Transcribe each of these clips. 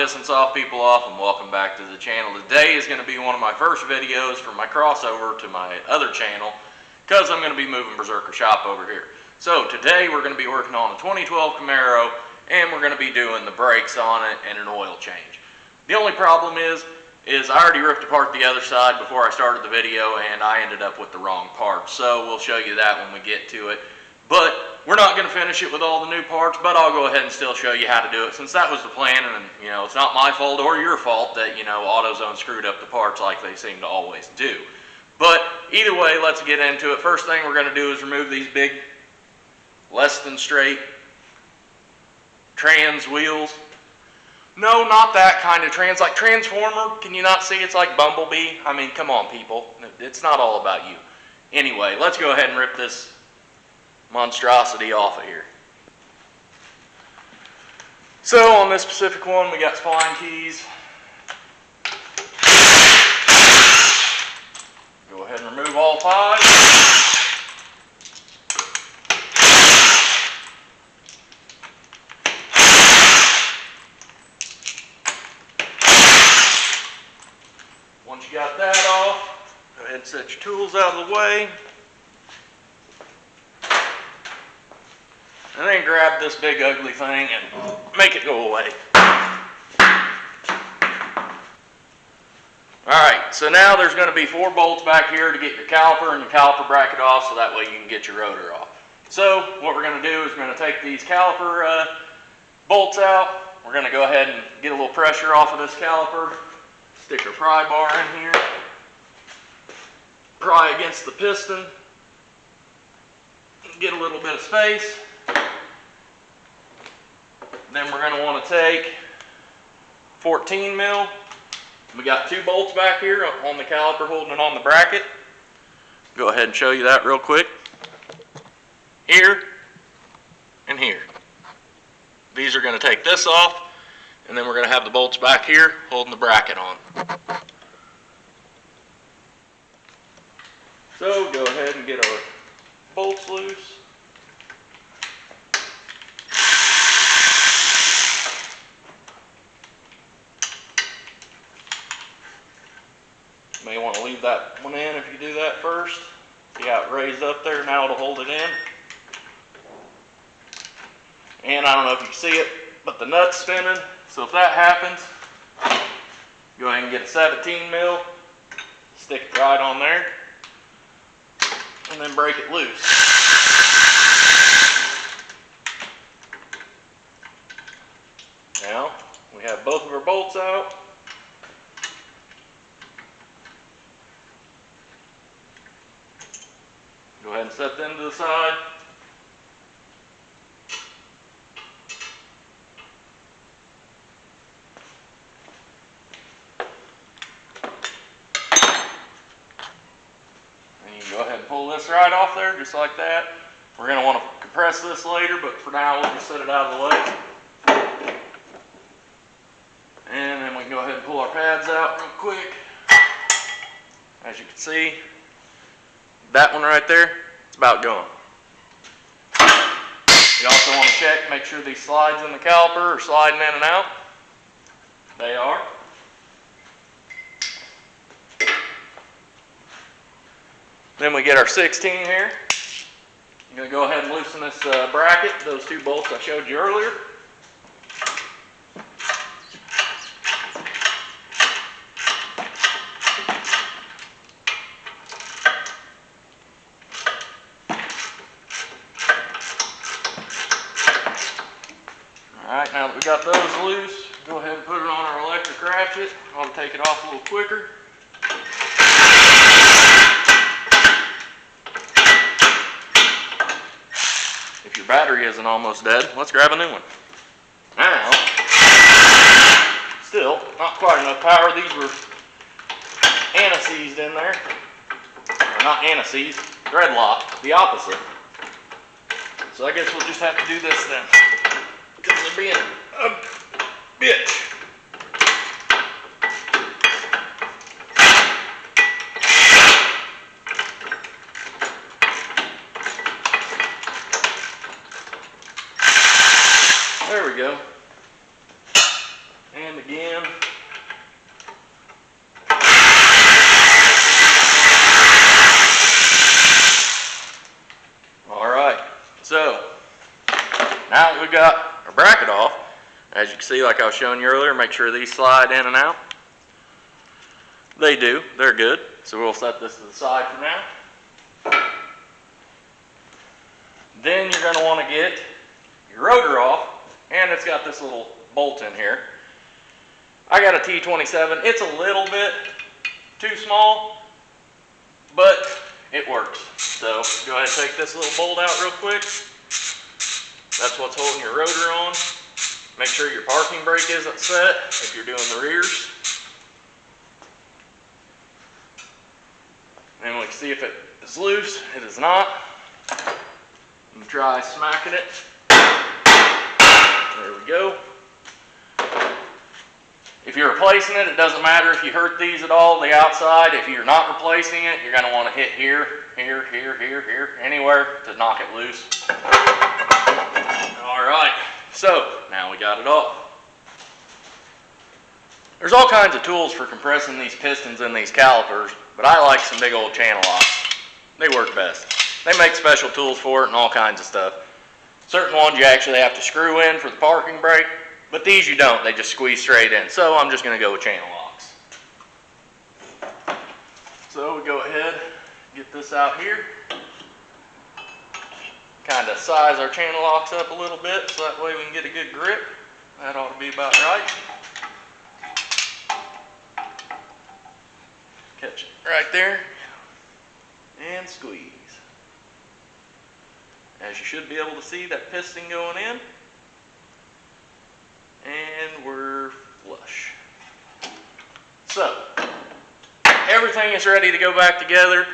distance off people off, and welcome back to the channel. Today is going to be one of my first videos from my crossover to my other channel, because I'm going to be moving Berserker Shop over here. So today we're going to be working on a 2012 Camaro, and we're going to be doing the brakes on it and an oil change. The only problem is I already ripped apart the other side before I started the video, and I ended up with the wrong parts. So we'll show you that when we get to it. But we're not going to finish it with all the new parts, but I'll go ahead and still show you how to do it, since that was the plan. And you know, it's not my fault or your fault that, you know, AutoZone screwed up the parts like they seem to always do. But either way, let's get into it. First thing we're going to do is remove these big, less than straight trans wheels. No, not that kind of trans, like Transformer. Can you not see it's like Bumblebee? I mean, come on, people. It's not all about you. Anyway, let's go ahead and rip this monstrosity off of here. So on this specific one, we got spline keys. Go ahead and remove all 5. Once you got that off, go ahead and set your tools out of the way. And then grab this big ugly thing and make it go away. Alright, so now there's going to be 4 bolts back here to get your caliper and your caliper bracket off, so that way you can get your rotor off. So what we're going to do is we're going to take these caliper bolts out. We're going to go ahead and get a little pressure off of this caliper. Stick our pry bar in here. Pry against the piston. Get a little bit of space. Then we're going to want to take 14 mil. We got 2 bolts back here on the caliper holding it on the bracket. Go ahead and show you that real quick. Here and here. These are going to take this off, and then we're going to have the bolts back here holding the bracket on. So go ahead and get our bolts loose. You may want to leave that one in if you do that first. See how it raised up there? Now it'll hold it in. And I don't know if you can see it, but the nut's spinning. So if that happens, go ahead and get a 17 mil, stick it right on there, and then break it loose. Now we have both of our bolts out. Go ahead and set them to the side. And you can go ahead and pull this right off there, just like that. We're going to want to compress this later, but for now we'll just set it out of the way. And then we can go ahead and pull our pads out real quick. As you can see, that one right there, it's about gone. You also want to check, make sure these slides in the caliper are sliding in and out. They are. Then we get our 16 here. I'm going to go ahead and loosen this bracket, those 2 bolts I showed you earlier. Alright, now that we got those loose, go ahead and put it on our electric ratchet. I'll take it off a little quicker. If your battery isn't almost dead, let's grab a new one. Now, still not quite enough power. These were anti-seized in there. Or not anti-seized, thread locked, the opposite. So I guess we'll just have to do this then, because they're being a bitch. There we go. And again, we've got our bracket off, as you can see, like I was showing you earlier, make sure these slide in and out. They do, they're good. So we'll set this to the side for now. Then you're going to want to get your rotor off, and it's got this little bolt in here. I got a T27. It's a little bit too small, but it works. So go ahead and take this little bolt out real quick. That's what's holding your rotor on. Make sure your parking brake isn't set if you're doing the rears. And we can see if it is loose. It is not. I'm gonna try smacking it. There we go. If you're replacing it, it doesn't matter if you hurt these at all, the outside. If you're not replacing it, you're gonna wanna hit here, here, here, here, here, anywhere to knock it loose. All right, so now we got it off. There's all kinds of tools for compressing these pistons and these calipers, but I like some big old channel locks. They work best. They make special tools for it and all kinds of stuff. Certain ones you actually have to screw in for the parking brake, but these you don't, they just squeeze straight in. So I'm just gonna go with channel locks. So we go ahead, get this out here. Kind of size our channel locks up a little bit so that way we can get a good grip. That ought to be about right. Catch it right there and squeeze. As you should be able to see that piston going in, and we're flush. So everything is ready to go back together.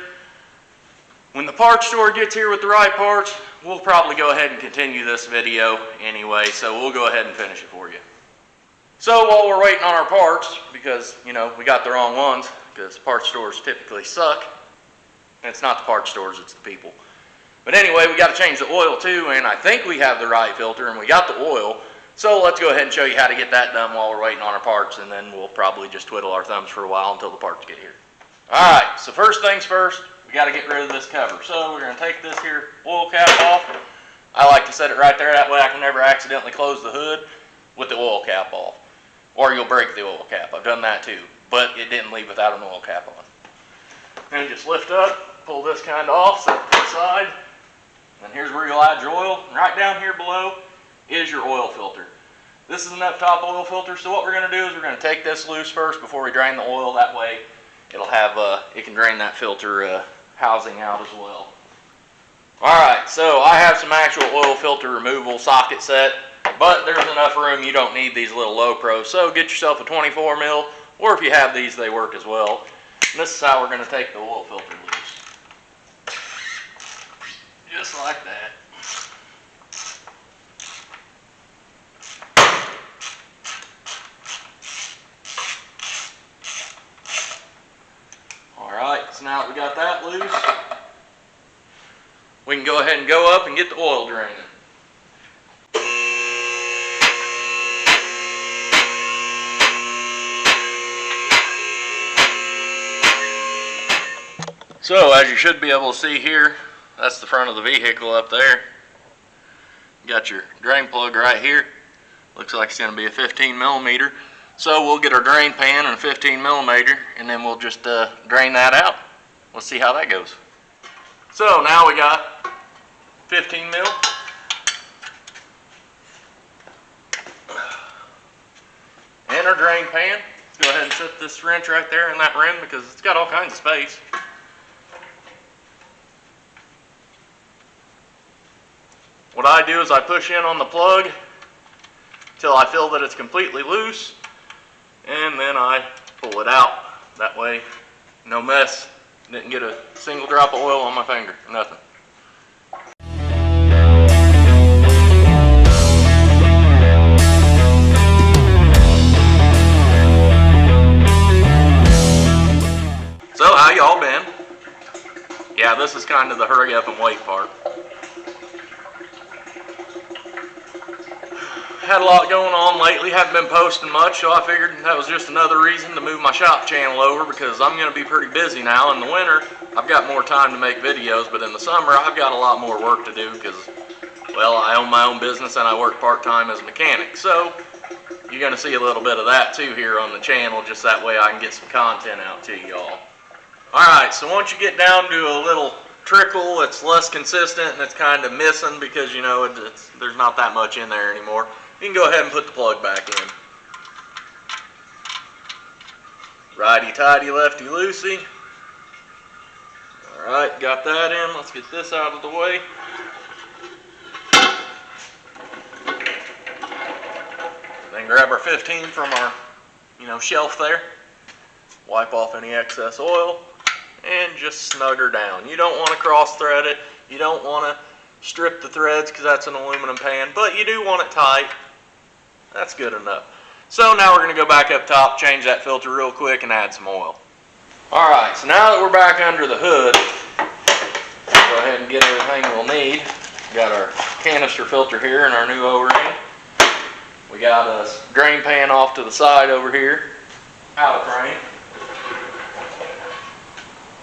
When the parts store gets here with the right parts, we'll probably go ahead and continue this video anyway, so we'll go ahead and finish it for you. So while we're waiting on our parts, because you know we got the wrong ones, because parts stores typically suck, and it's not the parts stores, it's the people. But anyway, we got to change the oil too, and I think we have the right filter and we got the oil. So let's go ahead and show you how to get that done while we're waiting on our parts, and then we'll probably just twiddle our thumbs for a while until the parts get here. Alright, so first things first, we got to get rid of this cover. So we're going to take this here oil cap off. I like to set it right there, that way I can never accidentally close the hood with the oil cap off. Or you'll break the oil cap. I've done that too, but it didn't leave without an oil cap on. Then just lift up, pull this kind of off, set it to the side. And here's where you'll add your oil. Right down here below is your oil filter. This is an up-top oil filter, so what we're going to do is we're going to take this loose first before we drain the oil. That way it'll have, it can drain that filter housing out as well. Alright, so I have some actual oil filter removal socket set, but there's enough room, you don't need these little low pros. So get yourself a 24 mil, or if you have these, they work as well. And this is how we're going to take the oil filter loose. Just like that. Alright, so now that we got that loose, we can go ahead and go up and get the oil draining. So as you should be able to see here, that's the front of the vehicle up there. You got your drain plug right here. Looks like it's going to be a 15 millimeter. So we'll get our drain pan and a 15 millimeter, and then we'll just drain that out. Let's see how that goes. So now we got 15 mil. And our drain pan. Let's go ahead and set this wrench right there in that rim because it's got all kinds of space. What I do is I push in on the plug till I feel that it's completely loose, and then I pull it out. That way, no mess. Didn't get a single drop of oil on my finger, nothing. So how y'all been? Yeah, this is kind of the hurry up and wait part. Had a lot going on lately, haven't been posting much, so I figured that was just another reason to move my shop channel over, because I'm going to be pretty busy now. In the winter, I've got more time to make videos, but in the summer, I've got a lot more work to do because well, I own my own business and I work part-time as a mechanic. So you're going to see a little bit of that too here on the channel, just that way I can get some content out to y'all. Alright, so once you get down to a little trickle, it's less consistent and it's kind of missing because, you know, there's not that much in there anymore, you can go ahead and put the plug back in. Righty-tighty, lefty-loosey. Alright, got that in. Let's get this out of the way. Then grab our 15 from our, shelf there. Wipe off any excess oil and just snug her down. You don't want to cross thread it. You don't want to strip the threads because that's an aluminum pan, but you do want it tight. That's good enough. So now we're going to go back up top, change that filter real quick and add some oil. Alright, so now that we're back under the hood, go ahead and get everything we'll need. Got our canister filter here and our new O-ring. We got a drain pan off to the side over here, out of frame.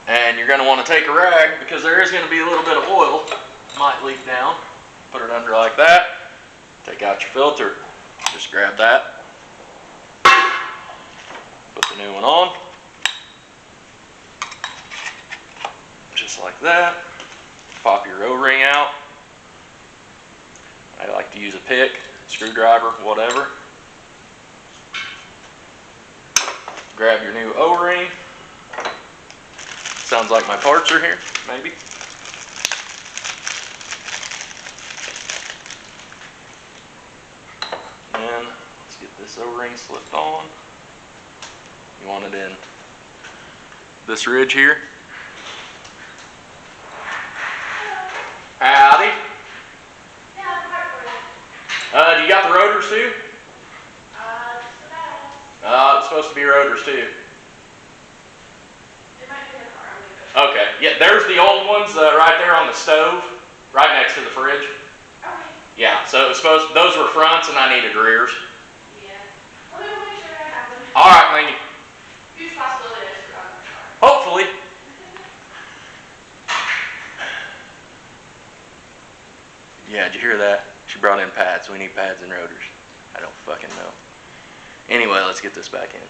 And you're going to want to take a rag because there is going to be a little bit of oil. Might leak down. Put it under like that. Take out your filter. Just grab that. Put the new one on. Just like that. Pop your O-ring out. I like to use a pick, screwdriver, whatever. Grab your new O-ring. Sounds like my parts are here, maybe. And let's get this O-ring slipped on. You want it in this ridge here. Howdy. Do you got the rotors too? It's supposed to be rotors too. Okay, yeah, there's the old ones right there on the stove, right next to the fridge. Okay. Yeah, so it was those were fronts and I needed rears. Yeah. Well, we'll make sure I have them. Alright, thank you. Huge possibility I screwed up the car. Hopefully. Yeah, did you hear that? She brought in pads. We need pads and rotors. I don't fucking know. Anyway, let's get this back in.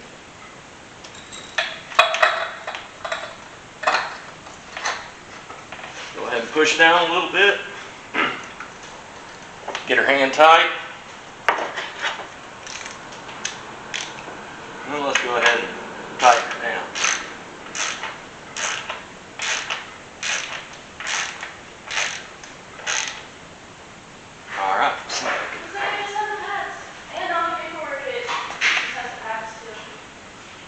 Go ahead and push down a little bit. Get her hand tight. And let's go ahead and tighten her down. Alright.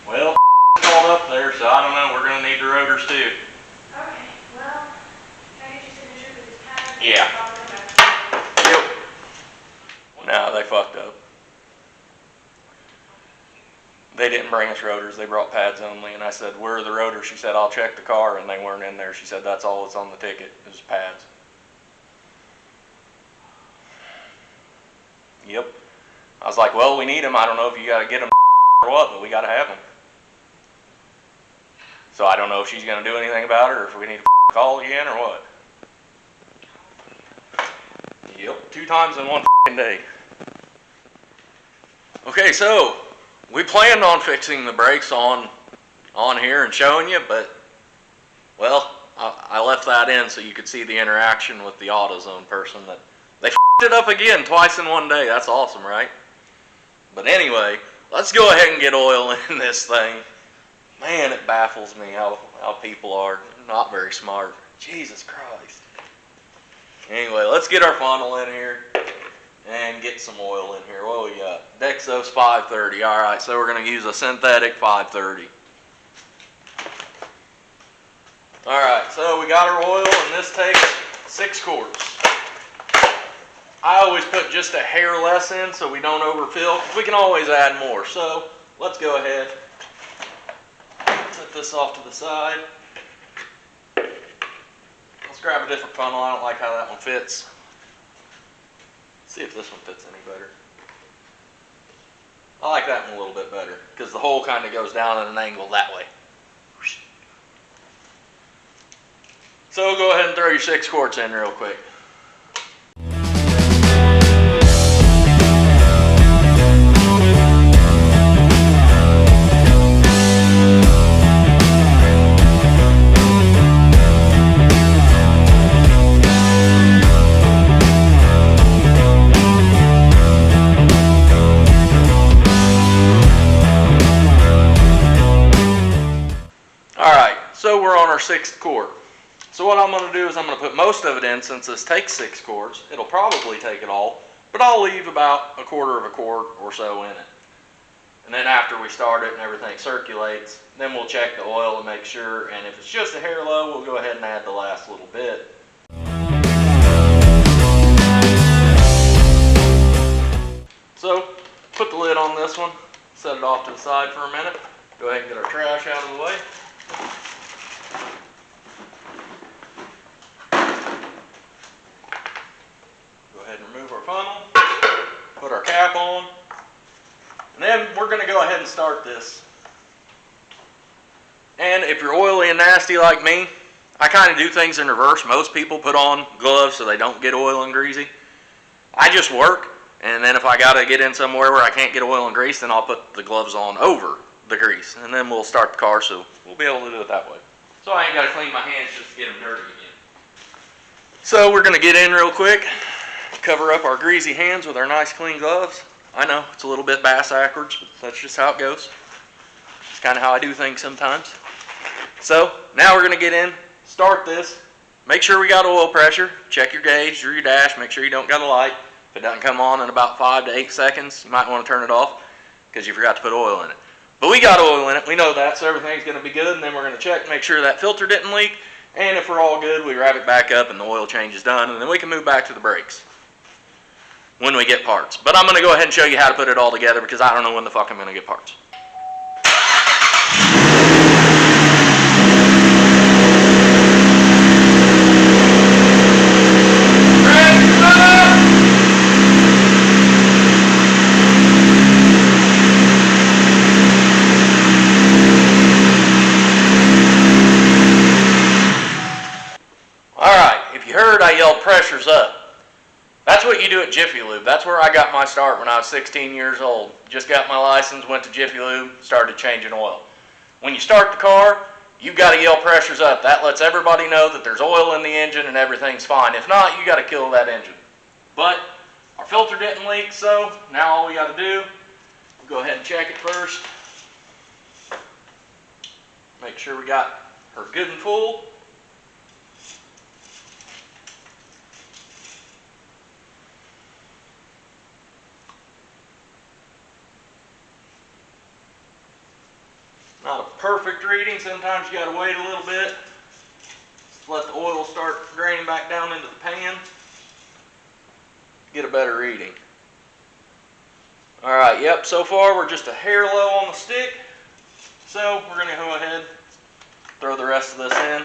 Well, it's all up there, so I don't know. We're going to need the rotors too. Okay, well, can I get your signature for this pad? Yeah. Yep. No, they fucked up. They didn't bring us rotors. They brought pads only. And I said, where are the rotors? She said, I'll check the car. And they weren't in there. She said, that's all that's on the ticket is pads. Yep. I was like, well, we need them. I don't know if you got to get them or what, but we got to have them. So I don't know if she's going to do anything about it or if we need to call again or what. Yep, 2 times in 1 day. Okay, so we planned on fixing the brakes on here and showing you, but, well, I left that in so you could see the interaction with the AutoZone person that they it up again twice in 1 day. That's awesome, right? But anyway, let's go ahead and get oil in this thing. Man, it baffles me how people are not very smart. Jesus Christ. Anyway, let's get our funnel in here and get some oil in here. What we got? Dexos 530. Alright, so we're going to use a synthetic 530. Alright, so we got our oil and this takes 6 quarts. I always put just a hair less in so we don't overfill. We can always add more. So let's go ahead. Set this off to the side. Let's grab a different funnel. I don't like how that one fits. See if this one fits any better. I like that one a little bit better because the hole kind of goes down at an angle that way. So go ahead and throw your 6 quarts in real quick. So we're on our 6th quart. So what I'm going to do is I'm going to put most of it in since this takes 6 quarts. It'll probably take it all, but I'll leave about 1/4 of a quart or so in it. And then after we start it and everything circulates, then we'll check the oil and make sure, and if it's just a hair low, we'll go ahead and add the last little bit. So put the lid on this one, set it off to the side for a minute, go ahead and get our trash out of the way. Go ahead and remove our funnel, put our cap on, and then we're going to go ahead and start this. And if you're oily and nasty like me, I kind of do things in reverse. Most people put on gloves so they don't get oil and greasy. I just work, and then if I got to get in somewhere where I can't get oil and grease, then I'll put the gloves on over the grease, and then we'll start the car, so we'll be able to do it that way. So I ain't got to clean my hands just to get them dirty again. So we're going to get in real quick, cover up our greasy hands with our nice clean gloves. I know, it's a little bit bass-backwards, but that's just how it goes. It's kind of how I do things sometimes. So now we're going to get in, start this, make sure we got oil pressure, check your gauge or your dash, make sure you don't got a light. If it doesn't come on in about 5 to 8 seconds, you might want to turn it off because you forgot to put oil in it. But we got oil in it, we know that, so everything's going to be good, and then we're going to check, make sure that filter didn't leak, and if we're all good, we wrap it back up and the oil change is done, and then we can move back to the brakes when we get parts. But I'm going to go ahead and show you how to put it all together because I don't know when the fuck I'm going to get parts. Alright, if you heard I yelled pressure's up. That's what you do at Jiffy Lube. That's where I got my start when I was 16 years old. Just got my license, went to Jiffy Lube, started changing oil. When you start the car, you've got to yell pressure's up. That lets everybody know that there's oil in the engine and everything's fine. If not, you got to kill that engine. But our filter didn't leak, so now all we got to do, we'll go ahead and check it first. Make sure we got her good and full. Not a perfect reading, sometimes you got to wait a little bit. Let the oil start draining back down into the pan. Get a better reading. Alright, yep, so far we're just a hair low on the stick. So we're going to go ahead, throw the rest of this in.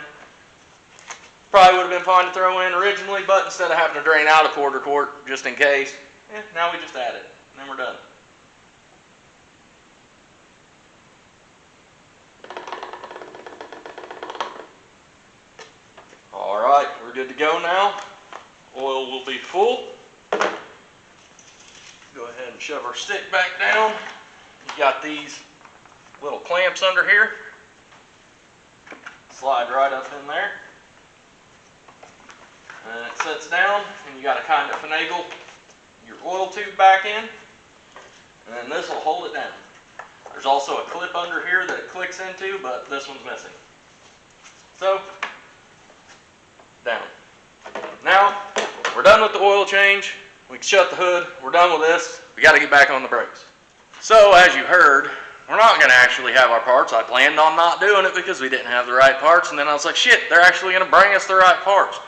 Probably would have been fine to throw in originally, but instead of having to drain out a 1/4 quart just in case, now we just add it, and then we're done. Alright, we're good to go now. Oil will be full. Go ahead and shove our stick back down. You got these little clamps under here. Slide right up in there. And it sits down, and you got to kind of finagle your oil tube back in. And then this will hold it down. There's also a clip under here that it clicks into, but this one's missing. So, down. Now, we're done with the oil change. We can shut the hood. We're done with this. We got to get back on the brakes. So, as you heard, we're not going to actually have our parts. I planned on not doing it because we didn't have the right parts, and then I was like, shit, they're actually going to bring us the right parts.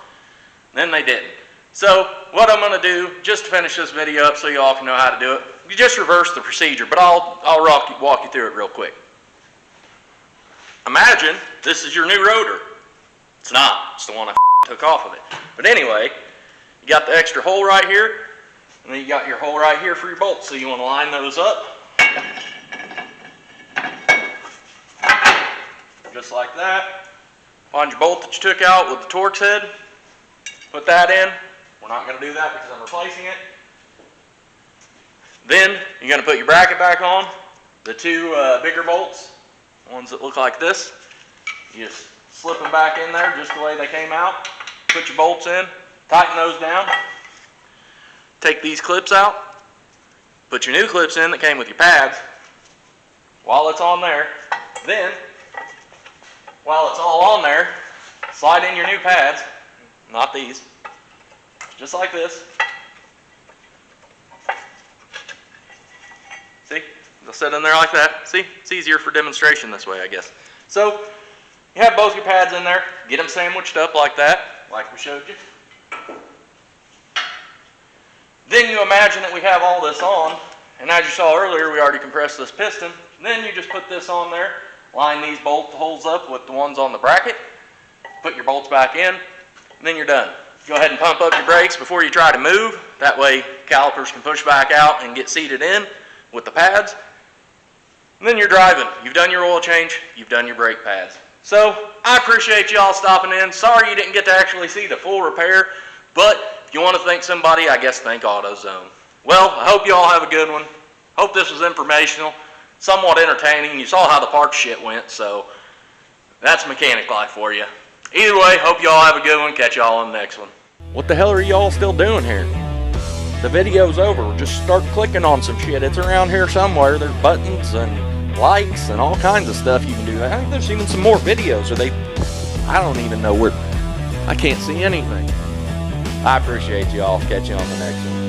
Then they didn't. So, what I'm going to do, just to finish this video up so you all can know how to do it, you just reverse the procedure, but I'll walk you through it real quick. Imagine this is your new rotor. It's not. It's the one I took off of it. But anyway, you got the extra hole right here, and then you got your hole right here for your bolts. So you want to line those up. Just like that. Find your bolt that you took out with the Torx head. Put that in. We're not going to do that because I'm replacing it. Then you're going to put your bracket back on. The two bigger bolts, ones that look like this. You just slip them back in there just the way they came out. Put your bolts in. Tighten those down. Take these clips out. Put your new clips in that came with your pads. While it's on there, then while it's all on there, slide in your new pads, not these, just like this. See, they'll sit in there like that. See, it's easier for demonstration this way, I guess. So, you have both your pads in there, get them sandwiched up like that, like we showed you. Then you imagine that we have all this on, and as you saw earlier, we already compressed this piston. Then you just put this on there, line these bolt holes up with the ones on the bracket, put your bolts back in, and then you're done. Go ahead and pump up your brakes before you try to move. That way calipers can push back out and get seated in with the pads. And then you're driving. You've done your oil change, you've done your brake pads. So I appreciate y'all stopping in. Sorry you didn't get to actually see the full repair, but if you want to thank somebody, I guess thank AutoZone. Well, I hope you all have a good one. Hope this was informational, somewhat entertaining. You saw how the parts shit went, so that's mechanic life for you. Either way, hope you all have a good one. Catch y'all on the next one. What the hell are y'all still doing here? The video's over. Just start clicking on some shit. It's around here somewhere. There's buttons and likes and all kinds of stuff you can do. I think there's even some more videos. I don't even know where. I can't see anything. I appreciate y'all. Catch you on the next one.